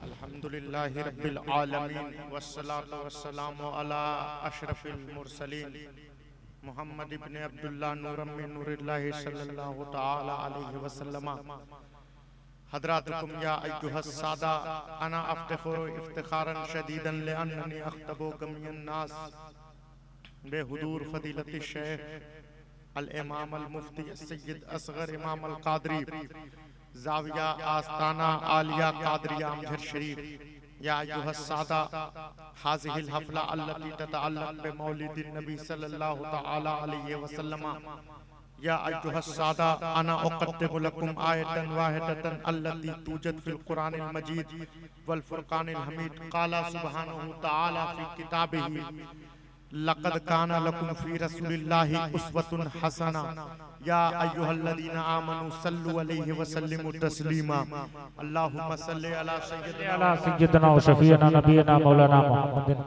अल्हम्दुलिल्लाहि रब्बिल आलमीन वस्सलातु वस्सलामु अला अशरफिल मुरसलीन मुहम्मद इब्न अब्दुल्लाह नूरम मिन नूरिल्लाहि सल्लल्लाहु तआला अलैहि वसल्लम। हज़रातुकुम या अय्युहस सादा अना अफ्तिखुरु इफ्तिखारन शदीदन लिअन्ननी अख्तबु गमियन नास बेहुदूर फदीलति शेख अल इमाम अल मुफ्ती सय्यद असगर इमाम अल कादरी जाविया आस्ताना आलिया कादरिया अमजद शरीफ। या अय्युहस सादा हाज़िहिल हफ़ला अल्लती ततअल्लक़ बिमौलिदिन नबी सल्लल्लाहु तआला अलैहि वसल्लम। या अय्युहस सादा अना उक़द्दिमु लकुम आयतन वाहिदतन अल्लती तूजद फिल कुरानिल मजीद वल फुरक़ानिल हमीद। क़ाला सुब्हानहु तआला फ़ी किताबिही लक़द काना लकुम फ़ी रसूलिल्लाहि उस्वतुन हसना। या अय्युहल्लज़ीना आमनू सल्लु अलैहि वसल्लिमु तस्लीमा। अल्लाहुम्मा सल्लि अला सय्यिदना व शफ़ीअना नबीना मौलाना मुहम्मदिन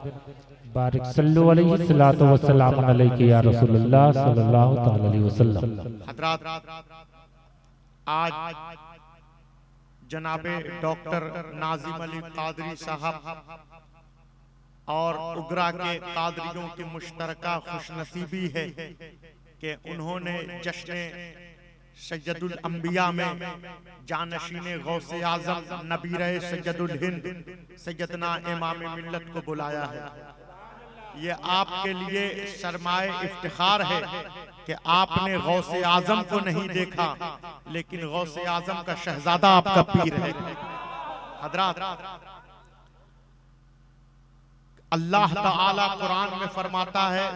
बारिक सल्लु अलैहि सल्लतु व सलाम अलैहि या रसूलल्लाह सल्लल्लाहु तआला अलैहि वसल्लम। हज़रात, आज जनाबे डॉक्टर नाज़िम अली कादरी साहब और उगरा के कादरियों की मुश्तरका खुशनसीबी है कि उन्होंने जश्न सैयदुल अंबिया में जानशीने गौसे आजम नबीरे सैयदुल हिंद सैयदना इमाम मिल्लत को बुलाया है। ये आपके लिए सरमाए इफ्तिखार है कि आपने गौसे आजम को नहीं देखा, लेकिन गौसे आजम का शहजादा आपका पीर है। हज़रात, अल्लाह ताला कुरान में फरमाता है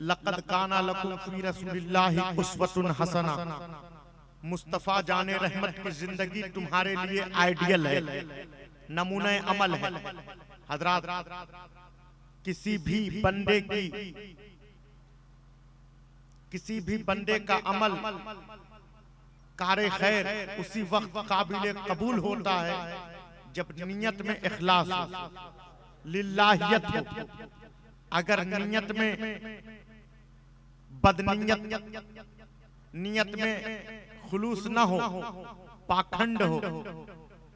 लक़द काना लकुम फ़ी रसूलिल्लाहि उस्वतुन हसना। मुस्तफ़ा जाने रहमत की जिंदगी तुम्हारे लिए आइडियल है, नमूने अमल है। हज़रात, किसी भी बंदे का अमल कारे खैर उसी वक्त काबिल कबूल होता है जब नियत में इखलास हो, लिल्लाहियत हो। अगर नियत में बदनियत, नियत में खुलूस न हो, पाखंड हो,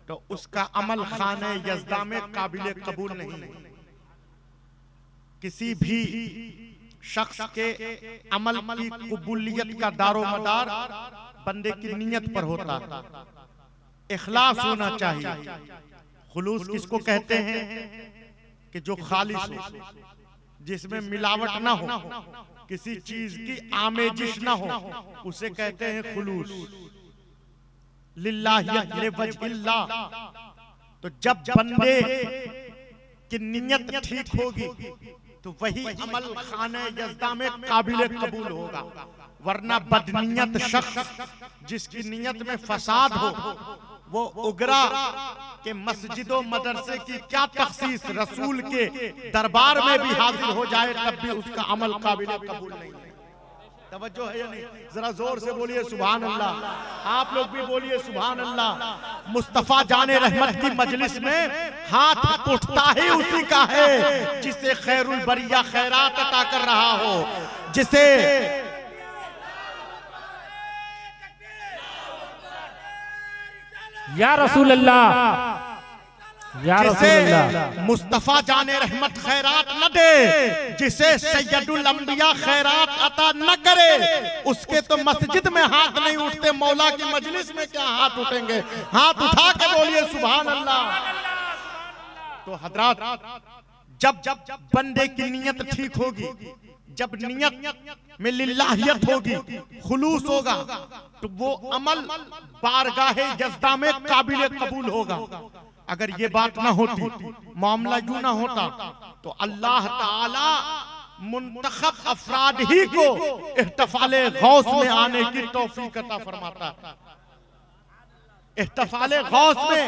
तो उसका अमल खाने यज़दा में काबिल कबूल नहीं है। किसी भी शख्स के अमल की कबूलियत का दारोमदार बंदे की नियत पर होता है। इखलास होना चाहिए। खुलूस किसको कहते हैं? कि जो खालिस हो, जिसमें मिलावट ना हो, किसी चीज की आमेजिश ना हो, उसे कहते हैं खुलूस। लिल्लाहियत लिवजहिल्लाह। तो जब बंदे की नियत ठीक होगी तो वही अमल खाने यज़दा में काबिल कबूल होगा। वरना बदनियत शख्स जिसकी नियत में फसाद हो, वो उगरा के मस्जिदों मदरसे की क्या तखसीस, रसूल के दरबार में भी हाजिर हो जाए तब भी उसका अमल काबिल कबूल नहीं है। तवज्जो है या नहीं? जरा जोर से बोलिए सुभान अल्लाह। आप लोग भी बोलिए सुभान अल्लाह। मुस्तफा जाने रहमत की मजलिस में हाथ उठता ही उसी का है जिसे खैरुल बरिया खैरात अता कर रहा हो, जिसे या रसूल अल्लाह, या रसूल अल्लाह। मुस्तफा जाने रहमत खैरात न दे, जिसे सैयदुल अंबिया खैरात अता न करे, उसके तो मस्जिद में हाथ नहीं उठते, मौला की मजलिस में क्या हाथ उठेंगे? हाथ उठा के बोलिए सुभान अल्लाह। तो हज़रात, जब बंदे की नियत ठीक होगी, जब नियत में लिल्लाहियत होगी, खुलूस होगा, तो वो अमल बारगाहे यज़दा में काबिल कबूल होगा। अगर ये बात ना होती, मामला यूं ना होता, तो अल्लाह ताला मुंतखब अफराद ही को इहतिफाले गौस में आने की तौफीक अता फरमाता है। इहतिफाले गौस में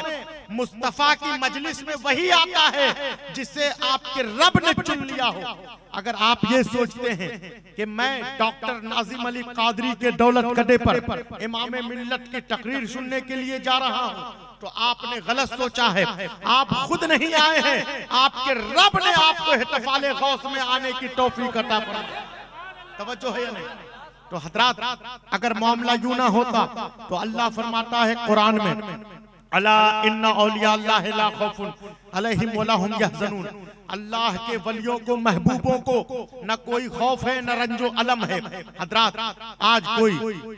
मुस्तफा की मजलिस में वही आता है जिसे आपके रब ने चुन लिया हो। अगर आप ये सोचते हैं कि मैं डॉक्टर नाज़िम अली कादरी के दौलत कदे पर इमाम मिल्लत की तकरीर सुनने के लिए जा रहा हूं, तो आपने गलत सोचा है। आप खुद नहीं आए हैं, आपके रब ने आपको इहतिफाले गौस में आने की तौफीक अता फरमाई। तवज्जो है या नहीं? तो हज़रात, अगर मामला यूं ना होता तो अल्लाह फरमाता है कुरान में अला इन्ना औलिया अल्लाह ला खौफुन अलैहिम वला हुम यहज़नून। अल्लाह के वलियों को, महबूबों को न कोई खौफ है न रंजो अलम है। हजरात, आज कोई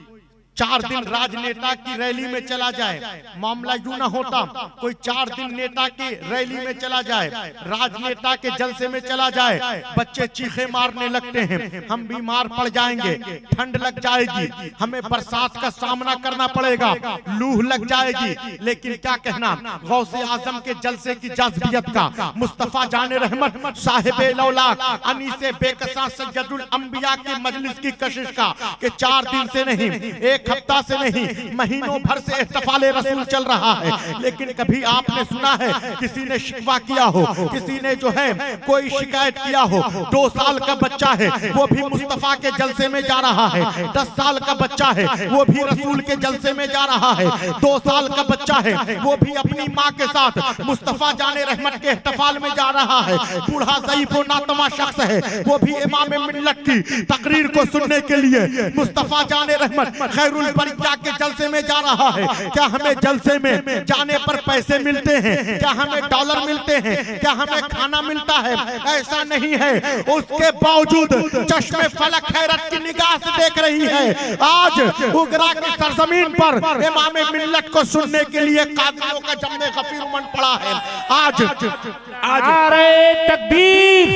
4 दिन राजनेता की रैली में चला जाए, मामला यूं ना होता कोई 4 दिन नेता की रैली में चला जाए, राजनेता के जलसे में चला जाए, बच्चे चीखे मारने लगते हैं, हम बीमार पड़ जाएंगे, ठंड लग जाएगी, हमें बरसात का सामना करना पड़ेगा, लूह लग जाएगी। लेकिन क्या कहना गौसे आजम के जलसे की जज़बियत का, मुस्तफा जाने रहमत साहिबे लौलाक अनीसे बेकसा सैयदुल अंबिया की मजलिस की कशिश का कि 4 दिन से नहीं, 1 हफ्ता से नहीं, महीनों भर से इहतिफाले रसूल चल रहा है। लेकिन कभी आपने सुना है किसी ने शिकवा किया हो, किसी ने जो है कोई शिकायत किया हो? 2 साल का बच्चा है वो भी मुस्तफा के जलसे में जा रहा है, 10 साल का बच्चा है वो भी रसूल के जलसे में जा रहा है, 2 साल का बच्चा है वो भी अपनी माँ के साथ मुस्तफा जाने रहमत के इहतिफाल में जा रहा है, बूढ़ा ज़ईफ़ व नातमा शख्स है वो भी इमाम मिल्लत की तकरीर को सुनने के लिए मुस्तफा जाने रहमत खैरुल बरिया के जलसे में जा रहा है। क्या हमें जलसे में जाने पर पैसे मिलते हैं? क्या हमें डॉलर मिलते हैं? क्या हमें खाना मिलता है? ऐसा नहीं है। उसके बावजूद चश्मे फलक हैरत की निगाह से देख रही है। आज उगरा की सरजमीन पर इमाम मिल्लत को सुनने के लिए कादियों का जम्मे गफीर उमड़ पड़ा है। आज नारे तकबीर,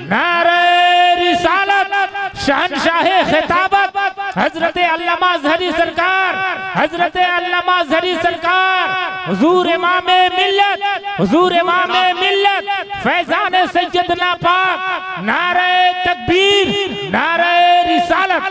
नारे रिसालत, शहंशाहे खिताबत हजरत अल्लामा अज़हरी सरकार, हजरत अल्लामा अज़हरी सरकार, हुजूर इमाम मिल्लत, हुजूर इमाम मिल्लत फैजान सैयदना पाक, नारे तकबीर, नारे रिसालत।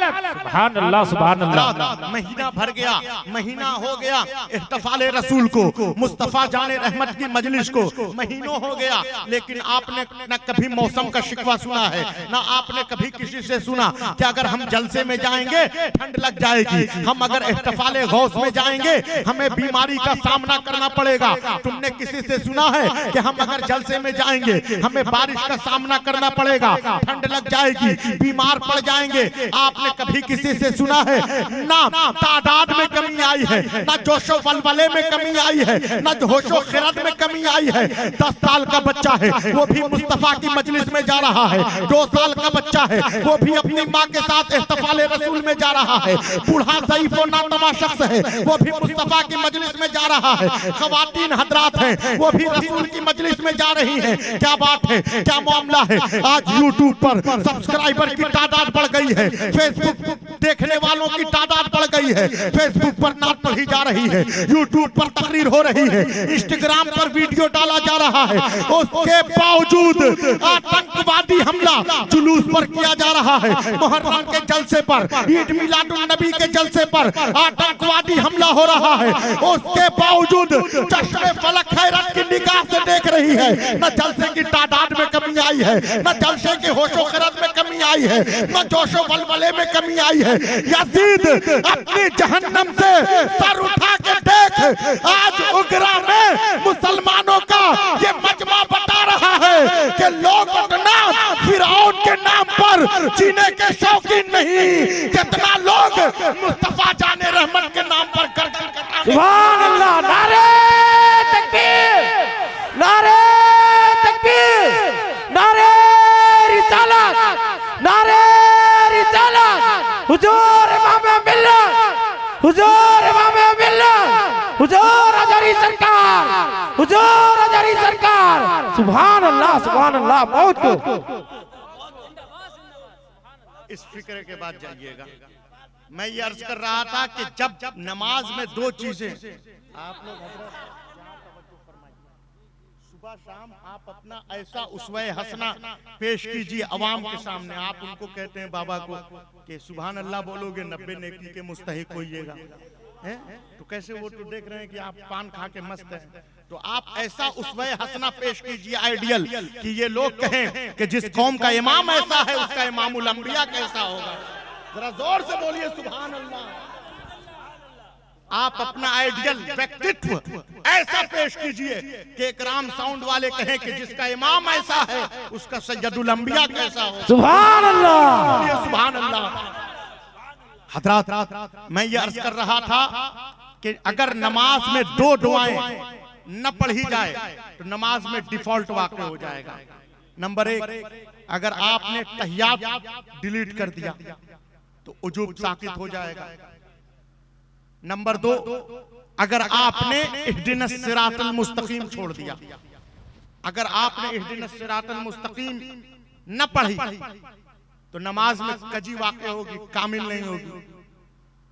सुभान अल्लाह, सुभान अल्लाह। महीना भर गया, महीना हो गया इहतिफाले रसूल को, मुस्तफा जाने रहमत की मजलिस को महीनों हो गया। लेकिन आपने न कभी मौसम का शिकवा सुना है, ना आपने कभी किसी से सुना कि अगर हम जलसे में जाएंगे ठंड लग जाएगी, हम अगर इहतिफाले गौस में जाएंगे हमें बीमारी का सामना करना पड़ेगा। तुमने किसी से सुना है कि हम अगर जलसे में जाएंगे हमें बारिश का सामना करना पड़ेगा, ठंड लग जाएगी, बीमार पड़ जाएंगे? आपने कभी किसी से सुना है? ना तादाद में कमी आई है, ना जोशो वलवले में कमी आई है, ना होशो खिरत में कमी आई है। 10 साल का बच्चा है वो भी मुस्तफा की मजलिस में जा रहा है, 2 साल का बच्चा है वो भी अपनी माँ के साथ इहतिफाले रसूल में जा रहा है, बूढ़ा ज़ईफ़ व नातमा शख्स है वो भी मुस्तफा की मजलिस में जा रहा है, ख़वातीन हजरात हैं वो भी रसूल की मजलिस में जा रही हैं। क्या बात है, क्या मामला है? आज यूट्यूब पर सब्सक्राइबर की तादाद बढ़ गई है, फेसबुक देखने वालों की तादाद बढ़ गई है, फेसबुक पर नात पढ़ी जा रही है, यूट्यूब पर तकरीर हो रही है, इंस्टाग्राम पर वीडियो डाला जा रहा है। उसके बावजूद आतंकवादी हमला जुलूस पर किया जा रहा है, मुहर्रम के जलसे पर, ईद मिलादुन नबी के जलसे पर आतंकवादी हमला हो रहा है। उसके बावजूद चश्मे फलक हैरत की निगाह से देख रही है। न जलसे की तादाद में कमी आई है, न जलसे के होशो खिरत में कमी आई है, न जोशो वलवले में कमी आई है। यजीद अपनी जहन्नम से सर उठा के देख, आज उगरा में मुसलमानों का ये मजमा बता रहा है कि लोग उतना फिरौन के नाम पर जीने के शौकीन नहीं जितना लोग मुस्तफा जाने रहमत के नाम पर गर्दन कटाने। सुभान अल्लाह, नारे तकबीर, नारे तकबीर, नारे रिसालत, नारे रिसालत। हुजूर इमाम मिल्लत, हुजूर इमाम मिल्लत, हुजूर अज़हरी सरकार, हुजूर अज़हरी सरकार। सुभान अल्लाह, सुभान अल्लाह। बहुत को इस फिक्र के बाद जाइएगा। मैं ये अर्ज कर रहा था कि जब नमाज में 2 चीजें आप लोग सुबह शाम आप अपना ऐसा उसवे हसना पेश कीजिए अवाम के सामने। आप उनको कहते हैं बाबा को कि सुभान अल्लाह बोलोगे 90 नेकी के मुस्तहिक होइएगा, तो कैसे वो तो देख रहे हैं कि आप पान खा के मस्त हैं। तो आप ऐसा उसवे हसना पेश कीजिए आइडियल कि ये लोग कहें कि जिस कौम का इमाम ऐसा है उसका इमामुल अंबिया कैसा होगा। जरा जोर से बोलिए सुभान अल्लाह। आप अपना आइडियल व्यक्तित्व ऐसा पेश कीजिए कि इकराम साउंड वाले कहें कि जिसका इमाम ऐसा है उसका सैयदुल अंबिया कैसा हो। सुभान अल्लाह, सुभान अल्लाह। हजरात, मैं ये अर्ज कर रहा था कि अगर नमाज में 2 दुआएं न पढ़ी जाए तो नमाज में डिफॉल्ट वाक़ हो जाएगा। नंबर 1, अगर आपने तहियात डिलीट कर दिया तो उजूब साकित हो जाएगा। नंबर 2, अगर आपने इहदिनस सिरातल मुस्तकीम छोड़ दिया, अगर आपने इहदिनस सिरातल मुस्तकीम न पढ़ी तो नमाज में कजी वाक़ होगी, कामिल नहीं होगी।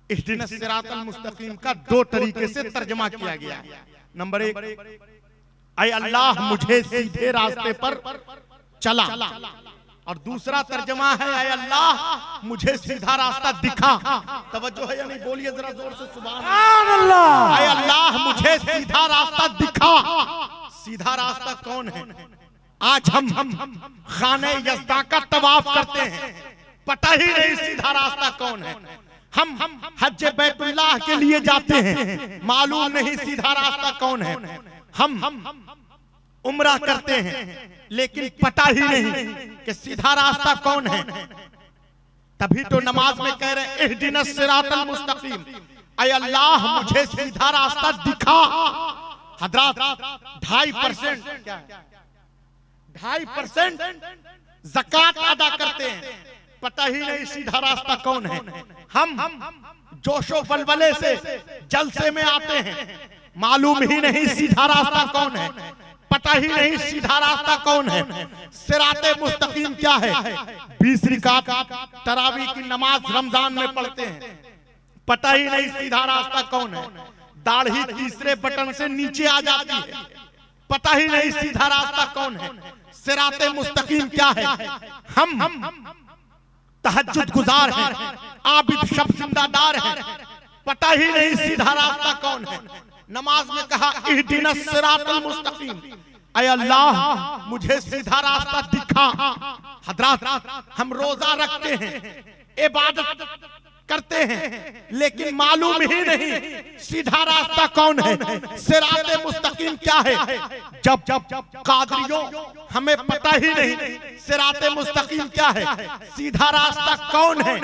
इहदिनस सिरातल मुस्तकीम का 2 तरीके से तर्जमा किया गया है। नंबर 1, ऐ अल्लाह मुझे सीधे रास्ते पर चला, और दूसरा तर्जमा है ऐ अल्लाह मुझे सीधा रास्ता दिखा। तवज्जो है या नहीं? बोलिए जरा जोर से सुभान अल्लाह। ऐ अल्लाह मुझे सीधा रास्ता दिखा। सीधा रास्ता कौन है? आज हम खाने यज़दा का तवाफ करते हैं, पता ही नहीं सीधा रास्ता कौन है। हम हज बैतुल्लाह के लिए जाते हैं, मालूम नहीं सीधा रास्ता कौन है। हम उम्रा करते हैं लेकिन पता ही नहीं कि सीधा रास्ता कौन है। तभी तो नमाज में कह रहे हैं इहदिनस सिरातल मुस्तकीम, ऐ अल्लाह मुझे सीधा रास्ता दिखा। हजरात 2.5% क्या है? 2.5% ज़कात अदा करते हैं, पता ही नहीं सीधा रास्ता कौन है। हम जोशो बलबले से जलसे में आते हैं, मालूम ही नहीं सीधा रास्ता कौन है, पता ही नहीं सीधा रास्ता कौन है। सिराते मुस्तकीम क्या है? 20 रकात तरावी की नमाज रमजान में पढ़ते हैं, पता ही नहीं सीधा रास्ता कौन है। दाढ़ी तीसरे बटन से नीचे आ जाती है, पता ही नहीं सीधा रास्ता कौन है। सिराते मुस्तकीम क्या है? हम तहज्जुद गुजार हैं, आबिद शब जिंदादार हैं, पता ही नहीं सीधा रास्ता कौन है। नमाज में कहा इहदिनस सिरातल मुस्तकीम, ऐ अल्लाह मुझे सीधा रास्ता दिखा। हजरात हम रोजा रखते हैं, इबादत करते हैं, लेकिन मालूम ही नहीं सीधा रास्ता कौन है। सिराते मुस्तकीम क्या है? जब कादरियों हमें पता ही नहीं सिराते मुस्तकीम क्या है, सीधा रास्ता कौन है,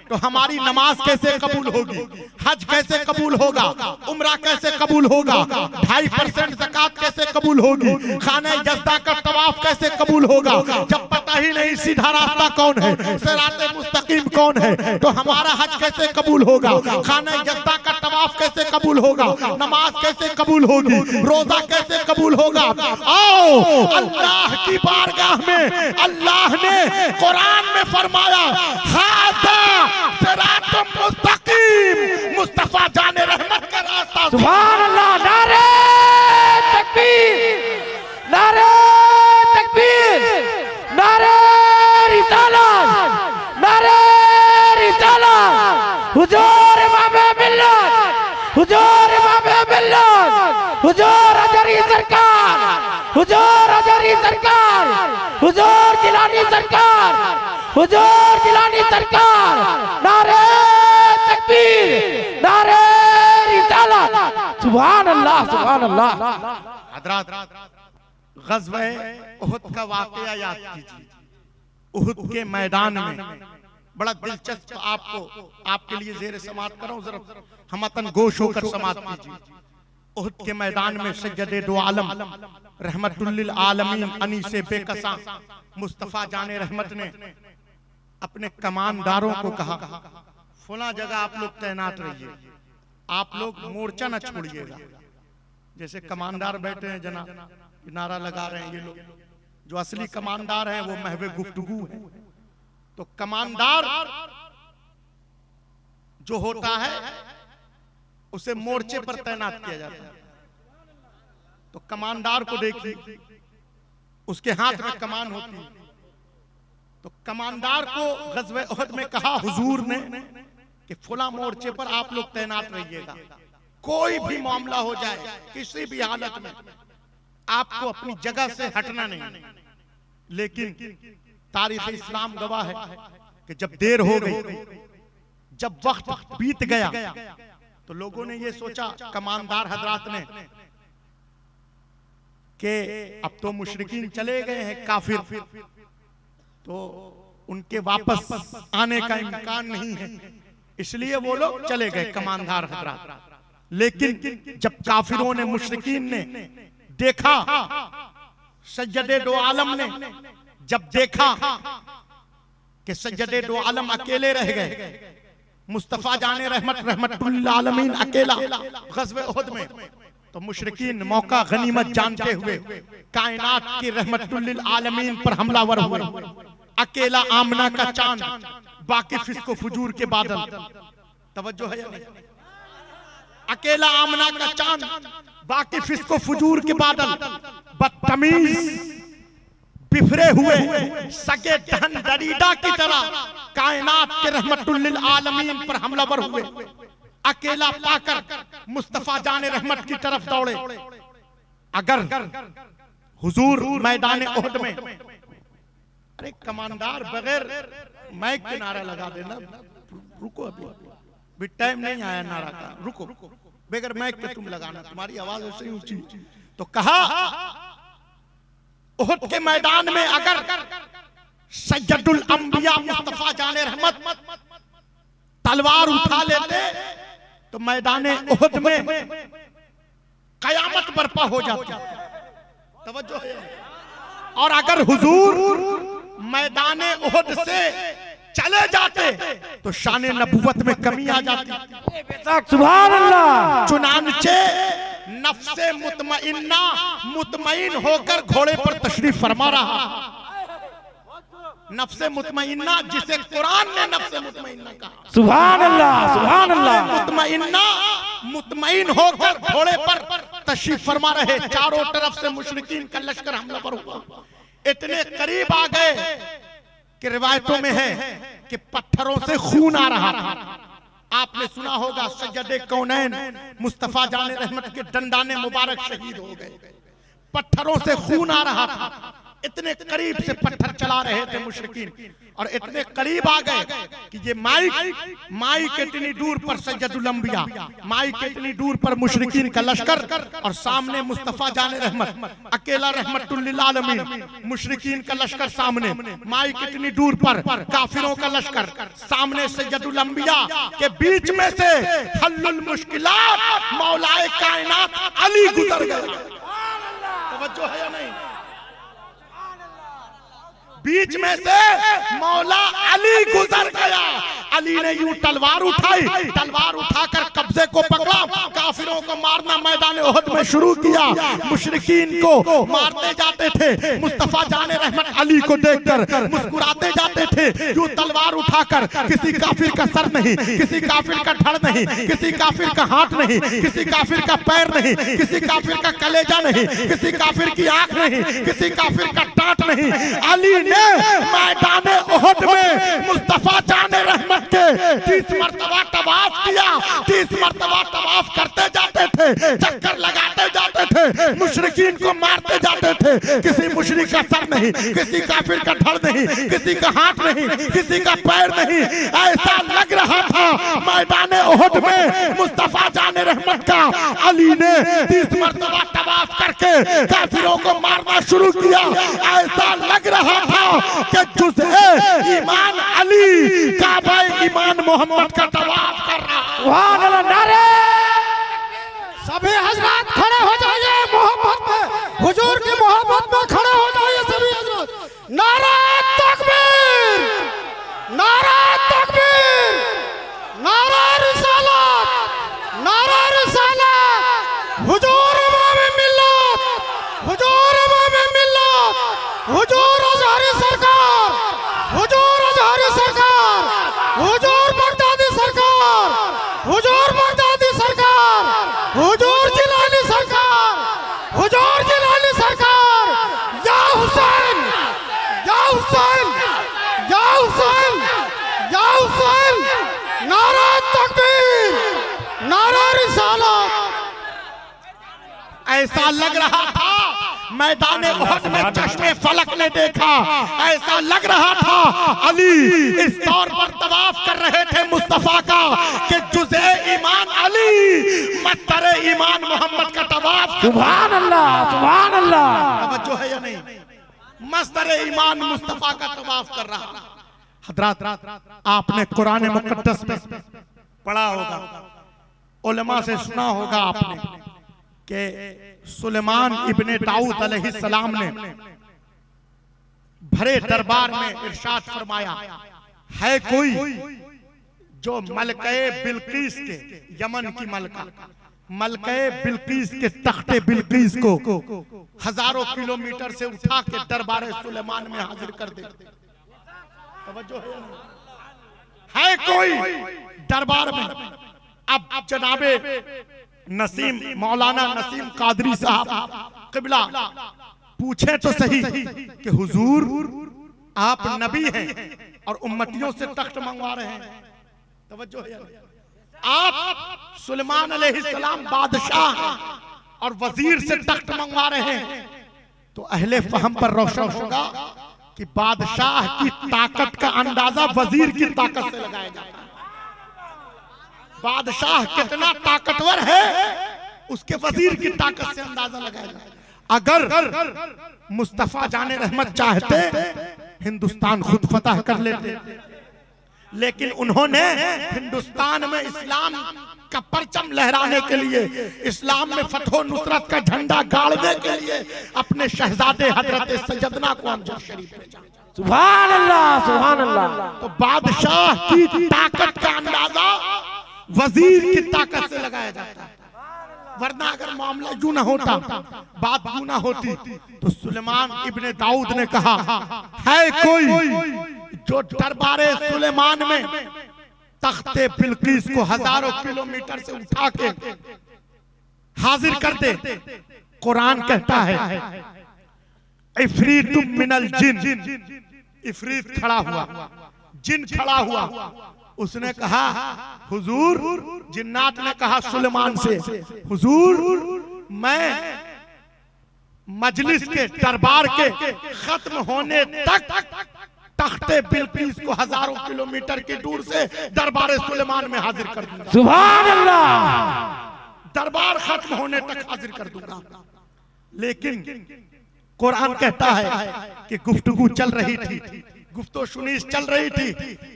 तो हमारी नमाज कैसे कबूल होगी, हज कैसे कबूल होगा, उम्रा कैसे कबूल होगा, 2.5% ज़कात कैसे कबूल होगी, खाने यज़दा का तवाफ कैसे कबूल होगा, जब पता ही नहीं सीधा रास्ता कौन है, सिराते मुस्तकीम कौन है, तो हमारा हज कैसे कबूल होगा, खाने यज़दा का तवाफ कैसे कबूल होगा, नमाज कैसे कबूल होगी, रोजा कैसे कबूल होगा। आओ अल्लाह की बारगाह में अल्लाह ने कुरान में फरमाया हाज़ा सिरातुम मुस्तकीम, मुस्तफा जाने रहमत का रास्ता। सुभान अल्लाह, नारे तकबीर, नारे तकबीर, नारे रिसालत, नारे रिसालत। हुजूर इमाम मिल्लत, हुजूर इमाम मिल्लत, हुजूर अजरी सरकार, हुजूर अजरी सरकार, हुजूर जिलानी सरकार, हुजूर जिलानी सरकार। नारे तकबीर, नारे रिसालत। सुभान अल्लाह, सुभान अल्लाह। हज़रात ग़ज़वे उहद का वाक़या याद कीजिए। उहद के मैदान में बड़ा दिलचस्प आपके लिए ज़ेर समात कर रहा हूं, जरा हमतन गोश होकर समात कीजिए। उहद के मैदान में सज्जदे दो आलम रहमतुल लिल आलमीन अनीसे बेकसा मुस्तफा जाने रहमत ने अपने कमानदारों को कहा फला जगह आप लोग तैनात रहिए, आप लोग मोर्चा न छोड़िएगा। जैसे कमांडार बैठे हैं जना नारा लगा रहे हैं, ये लोग जो असली कमांडार हैं वो महवे गुफ्तगू है। तो कमांडार जो होता है उसे मोर्चे पर तैनात किया जाता है। तो कमांडार को देखिए, उसके हाथ में कमान होती है। तो कमांडार को ग़ज़वे उहद में कहा हुजूर ने कि फला मोर्चे पर आप लोग तैनात रहिएगा, कोई भी मामला हो जाए किसी भी हालत में आपको अपनी जगह से हटना नहीं। लेकिन तारीख़ इस्लाम गवाह है कि जब देर हो गई, जब वक्त बीत गया, तो लोगों ने ये सोचा कमांडार हजरात ने कि अब तो मुशरिकीन चले गए हैं काफिर, तो उनके वापस आने का इम्कान नहीं है, इसलिए वो लोग चले गए कमांडार हजरात। लेकिन जब काफिरों ने, मुशरिकीन ने देखा, सज्जदे दो आलम ने जब देखा कि सज्जदे दो आलम अकेले रह गए, मुस्तफा जाने रहमत रहमतुल आलमीन अकेला ग़ज़वे उहद में, तो मुशरिकीन मौका गनीमत जानते हुए कायनात की रहमतुल आलमीन पर हमलावर हुए। अकेला आमना का चांद, बाकी फिस्को फुजूर के बादल। तवज्जो है या नहीं? अकेला आमना का चांद, बाकी फिस्को फुजूर के बादल। बदतमीज, बिफरे हुए सगे धन दरीदा की तरह कायनात के रहमतुल आलमीन पर हमलावर हुए। अकेला पाकर मुस्तफा जाने रहमत की तरफ दौड़े। अगर हुजूर मैदान उहद में, अरे कमांडर बगैर माइक के नारा लगा देना, रुको अभी टाइम नहीं आया नारा का, रुको, बगैर माइक के तुम लगाना, तुम्हारी आवाज ऐसे ही ऊंची। तो कहा उहद के मैदान में अगर सैयदुल अंबिया मुस्तफा जाने रहमत तलवार उठा लेते तो मैदान उहद में कयामत बर्पा हो जाती। तवज्जो है। और अगर हुजूर मैदान उहद से चले जाते तो शान नबुवत में कमी आ जाती। सुभान अल्लाह। चुनांचे नफ्से मुतमइन्ना मुतमइन होकर घोड़े पर तशरीफ फरमा रहा। नफ्से मुतमइन्ना जिसे कुरान ने नफ्से मुतमइन्ना कहा। सुभान अल्लाह, सुभान अल्लाह। मुतमइन्ना मुतमइन होकर घोड़े पर तशरीफ फरमा रहे। चारों तरफ से मुशरिकीन का लश्कर हमलावर हुआ। इतने करीब आ गए कि रिवायतों में है कि पत्थरों से खून आ रहा था। आपने सुना होगा सज्जदे कौनैन मुस्तफा जाने रहमत के दंडाने मुबारक शहीद हो गए। पत्थरों से खून आ रहा था। इतने करीब से पत्थर चला रहे थे मुशरिकीन, और इतने करीब आ गए कि ये माइक इतनी दूर पर सज्जदुल अंबिया, माइक इतनी दूर पर मुशरिकीन का लश्कर, और सामने मुस्तफा जाने रहमत अकेला रहमतुल आलमीन, मुशरिकीन का लश्कर सामने, माइक इतनी दूर पर काफिरों का लश्कर सामने। सज्जदुल अंबिया के बीच में से हल्लुल मुश्किलात मौलाए कायनात अली गुजर गए। तवज्जो है या नहीं? बीच में से मौला अली गुजर गया। अली ने यूं तलवार उठाई, तलवार उठाकर कब्जे को पकड़ा, काफिरों को मारना मैदान उहद में शुरू किया। मुशरिकीन को मारते जाते थे। मुस्तफा जाने रहमत अली को देखकर मुस्कुराते जाते थे। यूं तलवार उठाकर किसी काफिर का सर नहीं, किसी काफिर का धड़ नहीं, किसी काफिर का हाथ नहीं, किसी काफिर का पैर नहीं, किसी काफिर का कलेजा नहीं, किसी काफिर की आंख नहीं, किसी काफिर का टाट नहीं। अली ने मैदान उहद में मुस्तफा जाने रहमत के 30 मरतबा तवाफ किया। 30 मरतबा तवाफ करते जाते थे, चक्कर लगाते जाते थे, मुशरिकीन को मारते जाते थे। किसी मुशरिक का सर नहीं, किसी काफिर का धड़ नहीं, किसी का हाथ नहीं, किसी का पैर नहीं। ऐसा लग रहा था मैदान उहद में मुस्तफा जाने रहमत का अली ने 30 मरतबा तवाफ करके काफिरों को मारना शुरू किया। ऐसा लग रहा था कि जुज़े ईमान अली काबा ईमान मोहम्मद का तवाफ कर रहा। सुभान अल्लाह। नारे सभी हजरात खड़े हो जाइए, मोहब्बत में, हुजूर की मोहब्बत में खड़े हो जाइए सभी हजरात। नारा तकबीर, नारा तकबीर, नारा रिसालत, नारा रिसालत। हुजूर इमाम मिल्लत, हुजूर इमाम मिल्लत, हुजूर अज़हरी सरकार, हुजूर अज़हरी सरकार, हुजूर बगदादी सरकार, हुजूर बगदादी सरकार, हुजूर जिलानी सरकार, हुजूर जिलानी सरकार। या हुसैन, या हुसैन, या हुसैन, या हुसैन। नारा तकबीर, नारा रिसालत। ऐसा लग रहा था मैदान उहद में चश्मे फलक ने देखा। ऐसा लग रहा था अली इस तौर पर तवाफ कर रहे थे मुस्तफा का कि जुज़े ईमान अली मस्तरे ईमान मोहम्मद का तवाफ। सुभान अल्लाह, सुभान अल्लाह। तवज्जो है या नहीं? मस्तरे ईमान मुस्तफा का तवाफ कर रहा। हजरात, आपने कुरान मुकद्दस में पढ़ा होगा उलमा से सुना होगा आपने कि सुलेमान इब्ने दाऊद अलैहिस्सलाम ने भरे दरबार में इरशाद फरमाया, है कोई जो मलके बिल्किस के, यमन की मलके बिल्किस के तख्ते बिल्किस को हजारों किलोमीटर से उठा के दरबार सुलेमान में हाजिर कर दे। तवज्जो है कोई दरबार में। अब जनाबे नसीम, मौलाना नसीम कादरी साहब किबला पूछे तो सही कि हुजूर आप नबी हैं और उम्मतियों से तख्त मंगवा रहे हैं। तवज्जो है, आप सुलेमान अलैहिस्सलाम बादशाह हैं और वजीर से तख्त मंगवा रहे हैं, तो अहले फहम पर रोशन होगा कि बादशाह की ताकत का अंदाजा वजीर की ताकत से लगाया जाता है। बादशाह कितना ताकतवर है उसके वजीर की ताकत से अंदाजा लगाया जाता है। अगर मुस्तफा जाने रहमत चाहते हिंदुस्तान खुद फतह कर लेते, लेकिन उन्होंने हिंदुस्तान में इस्लाम का परचम लहराने के लिए, इस्लाम में फतह नुसरत का झंडा गाड़ने के लिए अपने शहजादे हजरत सैयदना को अमजद शरीफ भेजा। सुभान अल्लाह, सुभान अल्लाह। तो बादशाह की ताकत का अंदाजा वजीर की ताकत से लगाया जाता है, वरना अगर मामला यूं ना होता, बात यूं ना होती, तो सुलेमान इब्ने दाऊद ने कहा, है कोई जो दरबारे सुलेमान में तख्ते बिल्किस को हजारों किलोमीटर से उठा के हाजिर कर दे। कुरान कहता है, इफरीत मिनल जिन, इफरीत खड़ा हुआ, जिन खड़ा हुआ, उसने कहा हुजूर, जिन्नात ने कहा सुलेमान से, हुजूर मैं मजलिस के दरबार के खत्म होने तक तख्ते बिल्किस को हजारों किलोमीटर की दूर से दरबार सुलेमान में हाजिर कर दूंगा। सुभान अल्लाह। दरबार खत्म होने तक हाजिर कर दूंगा। लेकिन कुरान कहता है कि गुफ्तगू चल रही थी, गुफ्तो शुनीस चल रही थी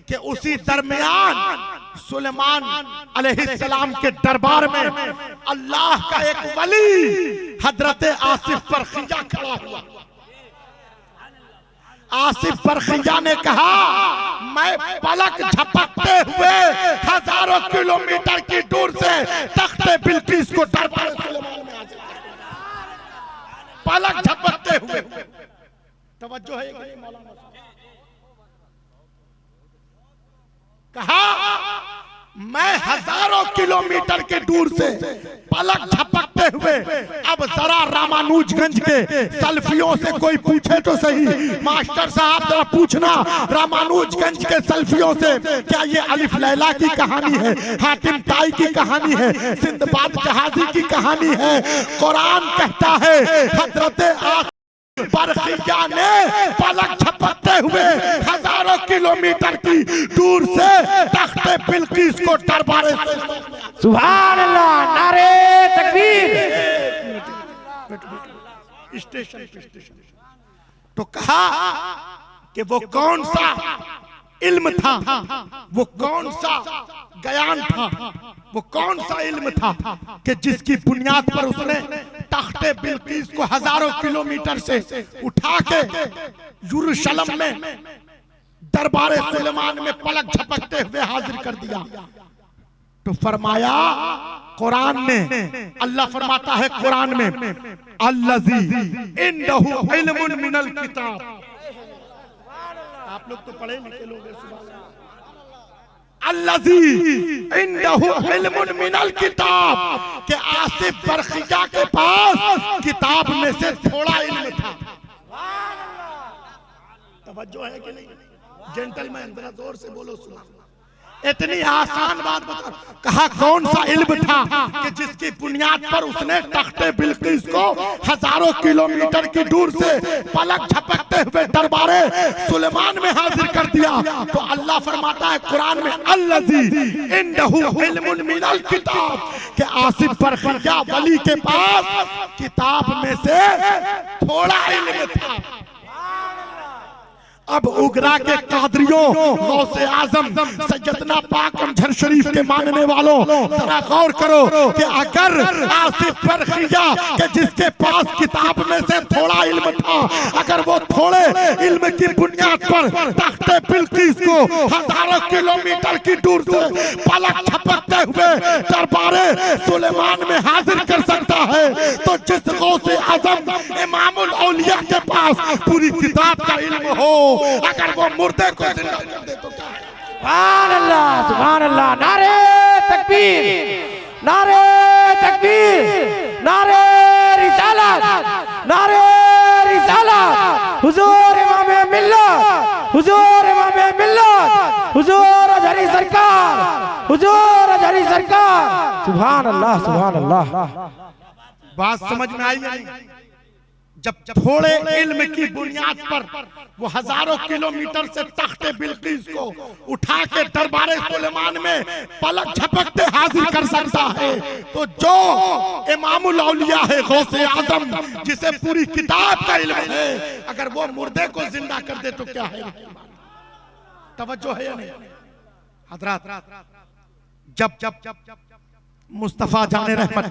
कि उसी दरमियान सुलेमान अलैहिस्सलाम के दरबार में अल्लाह का एक वली हजरत आसिफ बरखिया खड़ा हुआ। आसिफ बरखिया ने कहा, मैं पलक झपकते हुए हजारों किलोमीटर की दूर से तख्ते बिल्किस को दरबार सुलेमान में हाजिर कर, पलक झपकते हुए। तवज्जो है कि नहीं मौलाना? कहा मैं हजारों किलोमीटर के दूर से पलक झपकते हुए। अब जरा रामानुजगंज के सल्फियों से कोई पूछे तो सही, मास्टर साहब जरा पूछना रामानुजगंज के सल्फियों से, क्या ये अलिफ लैला की कहानी है, हातिम ताई की कहानी है, सिंदबाद जहाजी की कहानी है? कुरान कहता है हजरत बरखिया ने पलक झपकते हुए हजारों किलोमीटर की दूर से तख्ते बिल्किस को दरबार सुभान अल्लाह, नारे तकबीर। स्टेशन तो कहा कि वो कौन सा इल्म था, वो कौन सा ज्ञान था, वो कौन सा इल्म था कि जिसकी बुनियाद पर उसने तख्ते बिल्किस को हजारों किलोमीटर से उठा के यरूशलेम में दरबार सुलेमान में पलक झपकते हुए हाजिर कर दिया। तो फरमाया कुरान ने, अल्लाह फरमाता है कुरान में, अल्लज़ी इंदहु इल्मुन मिनल किताब। आप लोग तो पढ़े लिखे लोग हैं, अल्लज़ी इंदहु इल्मुन मिनल किताब, के आसिफ बरखिया के पास किताब में से थोड़ा इल्म था। तवज्जो है कि नहीं? जेंटलमैन जरा जोर से बोलो, सुना। इतनी आसान बात बता। कहा कौन सा इल्म था कि जिसकी बुनियाद पर उसने तख्ते बिल्किस को हजारों किलोमीटर की दूर से पलक झपकते हुए दरबारे सुलेमान में हाजिर कर दिया। तो अल्लाह फरमाता है कुरान में, अल्लज़ी इंदहु इल्मुन मिनल किताब, के आसिफ बरखिया वली के पास किताब में से थोड़ा इल्म था। अब उगरा के कादरियों, गौसे आजम, सैयदना पाक अमजद शरीफ के मानने वालों, जरा गौर करो कि अगर आसिफ बरखिया के जिसके पास किताब में से थोड़ा इल्म था, अगर वो थोड़े इल्म की बुनियाद पर तख्ते बिल्किस को हजारों किलोमीटर की दूर से पलक झपकते हुए दरबारे सुलेमान में हाजिर कर सकता है, तो जिस गौसे आजम इमामुल औलिया के पास पूरी किताब का इल्म हो, अगर वो मुर्दे को जिंदा कर दे तो क्या? सुभान अल्लाह, सुभान अल्लाह। नारे तकबीर, नारे तकबीर, नारे रिसालत, नारे रिसालत। हुजूर इमामे मिल्लत, हुजूर इमामे मिल्लत, हुजूर अजहरी सरकार, हुजूर अजहरी सरकार। सुभान अल्लाह, सुभान अल्लाह। बात समझ में आई नहीं? जब थोड़े इल्म की बुनियाद पर वो हजारों किलोमीटर से तख्ते बिल्किस को उठा के दरबारे सुलेमान में पलक झपकते हाजिर कर सकता है, तो जो इमामुल औलिया है, गौसे आजम, जिसे पूरी किताब का इल्म है, अगर वो मुर्दे को जिंदा कर दे तो क्या है? तवज्जो है या नहीं? हजरात, जब मुस्तफा जाने रहमत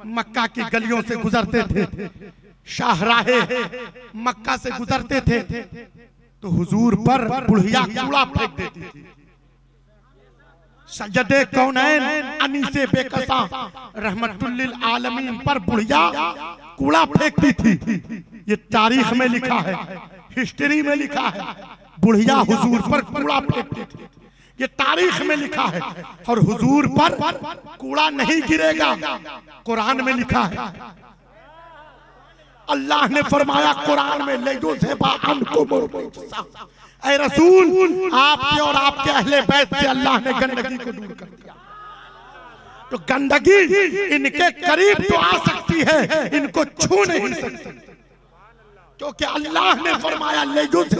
मक्का की गलियों से गुजरते थे, शाहराहे मक्का से गुजरते थे, तो हुजूर पर बुढ़िया कूड़ा फेंक देती थी। सज्जदे कौनैन अनीसे बेकसा रहमतुल लिल आलमीन पर बुढ़िया कूड़ा फेंकती थी। ये तारीख में लिखा है, हिस्ट्री में लिखा है, बुढ़िया हुजूर पर कूड़ा फेंकती थी। ये तारीख में लिखा है, और हुजूर पर कूड़ा नहीं गिरेगा, कुरान में लिखा है। अल्लाह ने फरमाया कुरान में, ले जो से ऐ रसूल, आपसे और आपके अहले बैत से अल्लाह ने गंदगी को दूर कर दिया। तो गंदगी इनके करीब तो आ सकती है, इनको छू नहीं सकती, क्योंकि अल्लाह ने फरमाया ले जो से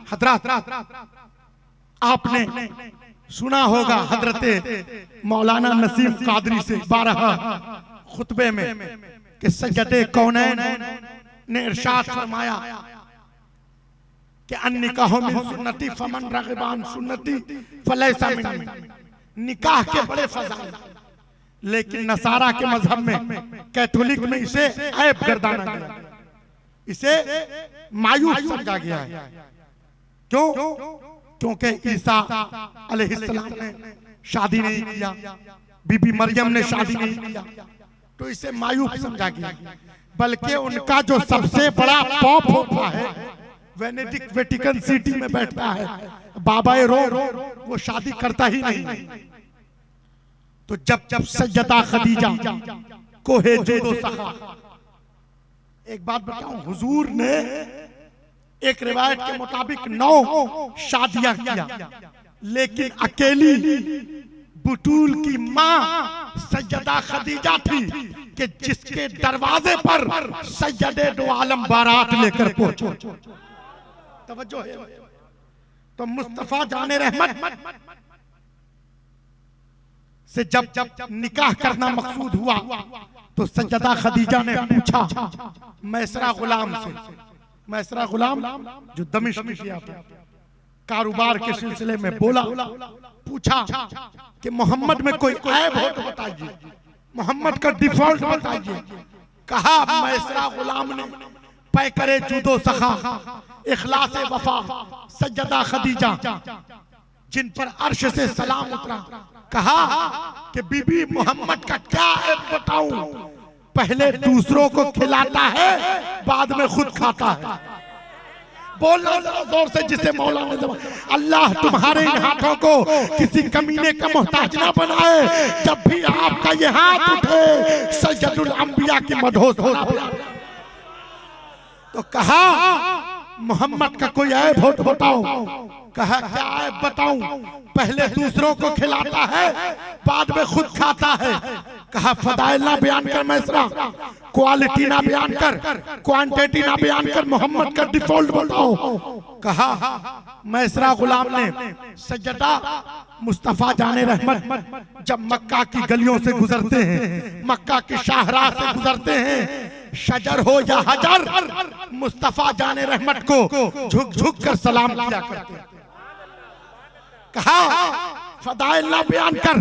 हजरत, आपने सुना होगा हजरत मौलाना नसीम कादरी से 12 खुतबे में कि सज्जदे कौनैन ने इरशाद फरमाया कि अन्निकाह मिन सुन्नती फमन रग़िबान सुन्नती फलैसा मिन्नी। निकाह के बड़े फज़ाइल, लेकिन नसारा के मजहब में, कैथोलिक में इसे ऐब गर्दाना गया, इसे मायूस समझा गया है। क्यों? क्योंकि ईसा अलैहिस्सलाम ने शादी नहीं किया, बीबी मरियम ने शादी नहीं किया, तो इसे मायूस समझा गया। बल्कि उनका जो सबसे बड़ा पॉप होता है, वेटिकन सिटी में बैठता है, बाबा रोम, वो शादी करता ही नहीं। तो जब सैयदा खदीजा कोहे जूदो सखा, एक बात बताऊं, हुजूर ने एक रिवायत के मुताबिक 9 शादियां किया, लेकिन अकेली बुतूल की माँ सैयदा खदीजा थी कि जिसके दरवाजे पर सैयदे दो आलम बारात लेकर पहुंचे। तवज्जो है? तो मुस्तफा जाने रहमत से जब निकाह करना मकसूद हुआ, तो सैयदा खदीजा ने पूछा मैसरा गुलाम से, मैसरा गुलाम जो दमिश्क में किया था, कारोबार के सिलसिले में बोला, पूछा कि मोहम्मद में कोई ऐब हो तो बताइए, मोहम्मद का डिफॉल्ट बताइए। कहा मैसरा गुलाम ने पैकरे जूदो सखा, इखलास वफा सैयदा खदीजा, जिन पर अर्श से सलाम उतरा, कहा कि बीबी मोहम्मद का क्या ऐब बताऊं, पहले दूसरों को खिलाता है, बाद में खुद खाता है। बोलना जोर से जिसे मौला ने जवाब। अल्लाह तुम्हारे इन हाथों को किसी कमीने का मोहताज ना बनाए। जब भी आपका ये हाथ उठे सैयदुल अंबिया की मधोसना तो कहा मोहम्मद का कोई ऐब हो तो बताओ। कहा क्या ऐब बताऊं, पहले दूसरों को खिलाता है बाद में खुद खाता है। कहा फदाइल ना बयान कर मैसरा, क्वालिटी ना बयान कर, क्वांटिटी ना बयान कर, मोहम्मद का डिफॉल्ट बताओ। कहा मैसरा गुलाम ने सज्जदा मुस्तफा जाने रहमत जब मक्का की गलियों से गुजरते हैं, मक्का की शाहराह से गुजरते हैं, शजर हो या हजर, मुस्तफा जाने रहमत को झुक झुक कर सलाम किया करते। कहा फदाइल ना बयान कर,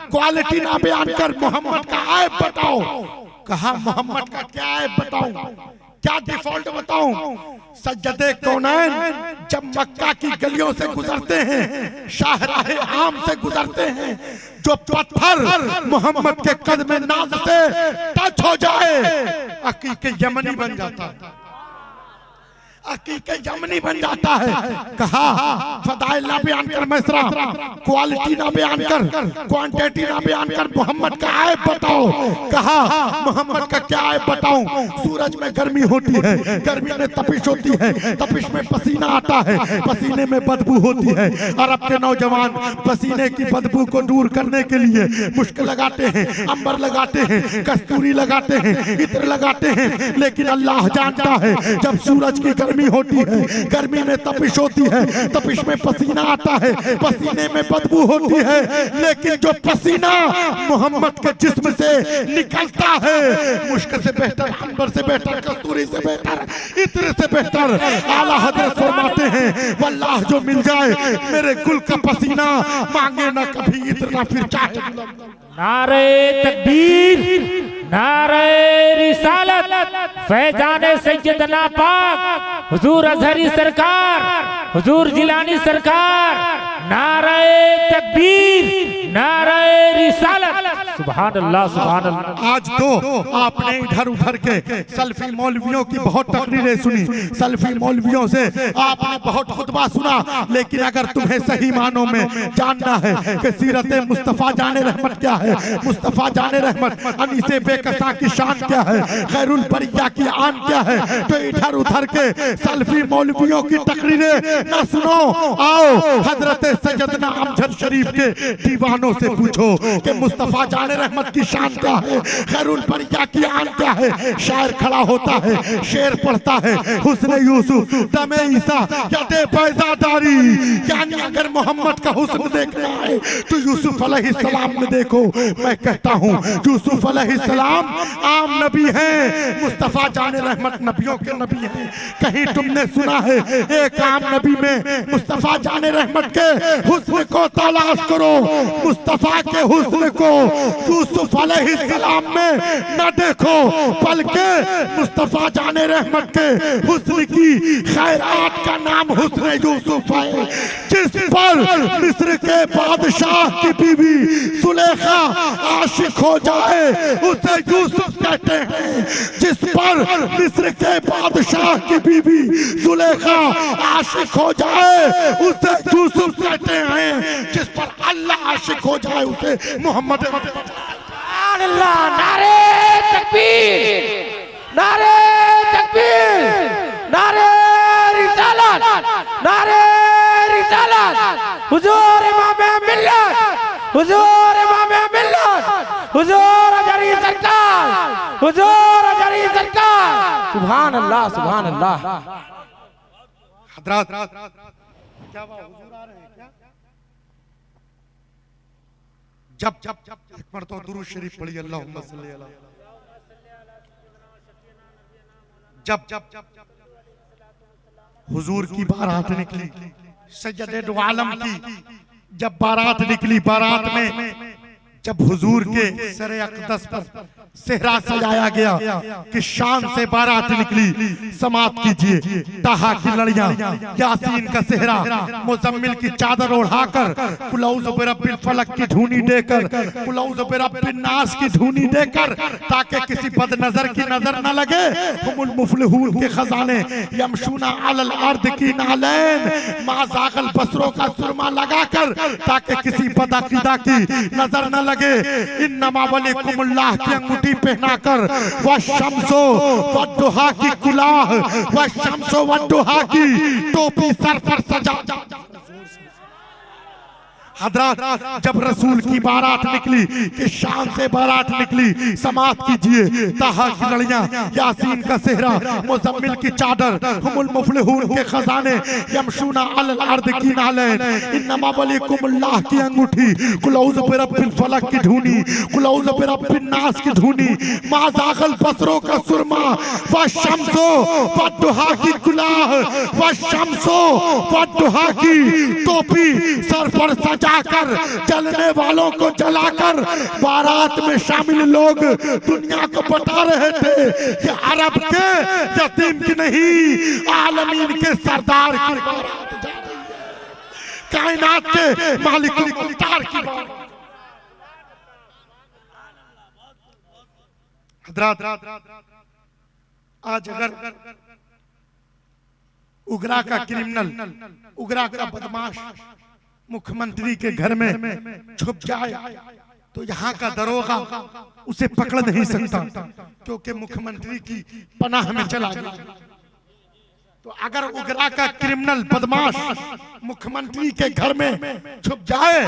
क्वालिटी ना बयान कर, मोहम्मद का ऐब बताओ। कहा मोहम्मद का क्या ऐब बताऊं, क्या डिफॉल्ट बताऊं? सज्जदे कौनैन जब मक्का की गलियों से गुजरते हैं, शाहराहे आम से गुजरते हैं, जो पत्थर मोहम्मद के कदम नाज से टच हो जाए अकीके यमनी बन जाता है, अकीके यमनी बन जाता है। कहा फदाइल ना बयान कर मैसरा, क्वालिटी ना बयान कर, क्वांटिटी ना बयान कर, मोहम्मद का ऐब बताओ। कहा मोहम्मद का क्या ऐब बताऊं? सूरज में गर्मी होती है, गर्मी में तपिश होती है, तपिश में पसीना आता है, पसीने में बदबू होती है। अरब के नौजवान पसीने की बदबू को दूर करने के लिए मुश्क लगाते हैं, अंबर लगाते हैं, कस्तूरी लगाते हैं, इत्र लगाते हैं। लेकिन अल्लाह जानता है जब सूरज की गर्मी होती है, गर्मी में तपिश होती है, तपिश में पसीना आता है, पसीने में बदबू होती है, लेकिन जो पसीना मोहम्मद के जिस्म से निकलता है, मुश्क से बेहतर, अंबर से बेहतर, कस्तूरी से बेहतर, इत्र से बेहतर। आला हजरत फरमाते हैं वल्लाह जो मिल जाए मेरे गुल का पसीना, मांगे ना कभी इत्र ना फिर चाहे। नारे तकबीर, नारे रिसालत, फैजाने सैयदना पाक हुजूर अजहरी सरकार, हुजूर जिलानी सरकार, नारे तकबीर, नारे रिसालत। सुभान अल्लाह, सुभान अल्लाह। आज तो आपने इधर उधर के सल्फी मौलवियों की बहुत तकरीरें सुनी, सल्फी मौलवियों से आपने बहुत खुतबा सुना, लेकिन अगर तुम्हें सही मानों में जानना है कि सीरत मुस्तफ़ा जाने रहमत क्या है, मुस्तफ़ा जाने रहमत अनीसे बेकसा की शान क्या है, खैरुल बरिया की आन क्या है, तो इधर उधर के सल्फी मौलवियों की तकरीरें ना सुनो। आओ हजरत सैयदना अमजद शरीफ के दीवानों से पूछो कि मुस्तफ़ा जाने रहमत की शान क्या है, खैरुल बरिया की आन क्या है। शायर खड़ा होता है, शेर पढ़ता है, हुस्न यूसुफ दमे ईसा यदे बैज़ादारी, यानी अगर मोहम्मद का हुस्न देखना है तो यूसुफ अलैहिस्सलाम में देखो। मैं कहता हूँ यूसुफ अलैहिस्सलाम आम नबी हैं, मुस्तफ़ा जाने रहमत नबियों के नबी हैं। कहीं तुमने सुना है एक आम नबी में मुस्तफ़ा जाने रहमत के हुस्न को तलाश करो, मुस्तफ़ा के हुस्न को यूसुफ अलैहिस्सलाम में न देखो, बल्कि मुस्तफ़ा जाने रहमत के हुस्न की खैरात का नाम हुस्न यूसुफ है, जिस पर मिस्र के बादशाह की बीवी सुलेखा आशिक हो जाए उसे यूसुफ कहते हैं। जिस पर मिस्र के बादशाह की बीवी सुलेखा आशिक हो जाए उसे यूसुफ कहते हैं। जिस पर अल्लाह आशिक हो जाए उसे मोहम्मद। अल्लाह, नारे तकबीर, नारे तकबीर, नारे रिसालत, नारे रिसालत। हुजूर इमाम मिल्लत, हुजूर इमाम मिल्लत, हुजूर अजहरी सरकार, हुजूर अजहरी सरकार। सुभान अल्लाह, सुभान अल्लाह। हजरत क्या हुआ, हुजूर आ रहे हैं क्या? जब एक मरतबा दुरूद शरीफ पढ़ी, अल्लाहुम्मा सल्ली अला। जब हुजूर की बारात निकली, सज्जदे दो आलम की जब बारात निकली, बारात में जब हुजूर के सरे अक़दस पर सेहरा सजाया गया कि शान से बारात निकली। समाप्त कीजिए, ताहा की लड़ियां, यासीन का सेहरा, मुज़म्मिल की चादर ओढ़ाकर, कुल औज़ु बिरब्बिल फलक की धुनी देकर, कुल औज़ु बिरब्बिन नास की धुनी देकर, ताकि किसी बदनजर की नजर न लगे। हुमुल मुफ्लिहून के खजाने यमशूना अलल अर्द की नालैन, मा ज़ागल बसरों का सुरमा लगाकर, ताकि किसी बदअक़ीदा की नजर न लगे। इन्नमा वलिकुमुल्लाह की अंगूठी पहनाकर, व शम्सो व दुहा की कुलाह, व शम्सो व दुहा की टोपी सर पर सजा। हजरत जब रसूल की बारात निकली कि शान से बारात निकली, समाप्त कीजिए ताहा की लड़ियां, यासीन का सेहरा, मुज़म्मिल की चादर, हुमुल मुफलिहून के खजाने, यमशूना अलल अर्द की नालैन, इन्नमा वलिकुमुल्लाह की अंगूठी, कुल औज़ु बिरब्बिल फलक की धूनी, कुल औज़ु बिरब्बिन नास की धूनी, मा ज़ागल बसरों का सुरमा, व शम्सो व दुहा की कुलाह, व शम्सो व दुहा की टोपी सर पर सजाकर, जलने वालों को जलाकर बारात में शामिल लोग दुनिया को बता रहे थे कि अरब के यतीम की नहीं, आलमीन के सरदार की बारात जा रही है, कायनात के मालिकुल मुख्तार की बारात। हज़रत आज अगर उगरा का क्रिमिनल, उगरा का बदमाश मुख्यमंत्री के घर में छुप जाए तो यहाँ का दरोगा उसे पकड़ नहीं सकता, क्योंकि मुख्यमंत्री की पनाह में चला गया। तो अगर उगरा का क्रिमिनल बदमाश मुख्यमंत्री के घर में छुप जाए,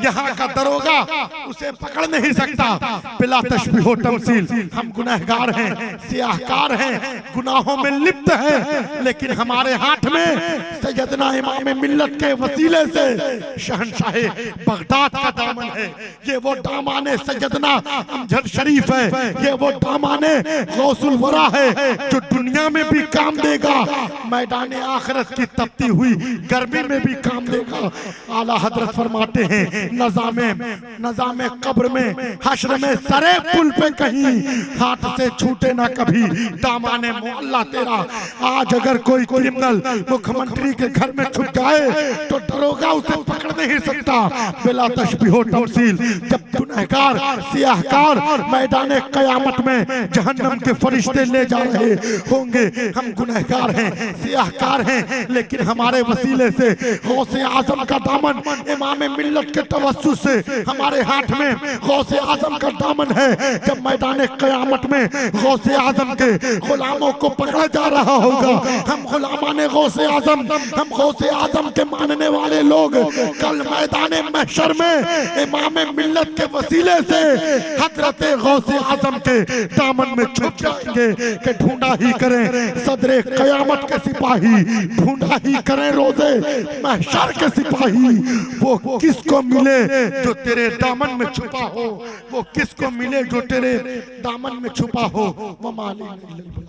यहाँ का दरोगा उसे पकड़ नहीं सकता। बिला तशबीह व तमसील, हम गुनहगार हैं, सियाहकार हैं, गुनाहों में लिप्त हैं, लेकिन हमारे हाथ में सैयदना इमाम मिल्लत के वसीले से शहंशाह बगदाद का दामन है। ये वो दामाने सैयदना अमजद शरीफ है, ये वो दामाने गौसुल वरा है जो दुनिया में भी काम देगा, मैदान आखिरत की तपती हुई गर्मी में भी काम देगा। आला हजरत फरमाते हैं नज़ामे कब्र में, हश्र में, सरे पुल पे कहीं हाथ से छूटे ना कभी दामाने मुअल्ला तेरा। आज अगर कोई क्रिमिनल मुख्यमंत्री के घर में छुप जाए तो दरोगा उसे पकड़ नहीं सकता। बिला तशबीह व तमसील, जब गुनहगार सियाहकार मैदान क़यामत में जहन्नम के फरिश्ते ले जा रहे होंगे, हम गुनहगार हैं, सियाहकार हैं, लेकिन हमारे वसीले से गौसे आजम का दामन, इमाम मिल्लत के तवस्सुस से हमारे हाथ में गौसे आजम का दामन है। जब मैदान क़यामत में गौसे आजम के गुलामों को पकड़ा जा रहा होगा, हम गुलामाने गौसे आजम, हम गौसे आजम के मानने वाले लोग कल मैदान महशर में इमाम मिल्लत के वसीले से हजरत गौसे आजम के दामन में छुप जाएंगे कि ढूंढा ही करें सदरे क़यामत के सिपाही, ढूंढा ही करें रोजे महशर के सिपाही। वो किसको मिले जो तेरे दामन में छुपा हो, वो किसको मिले जो तेरे दामन में छुपा हो। वो मालिक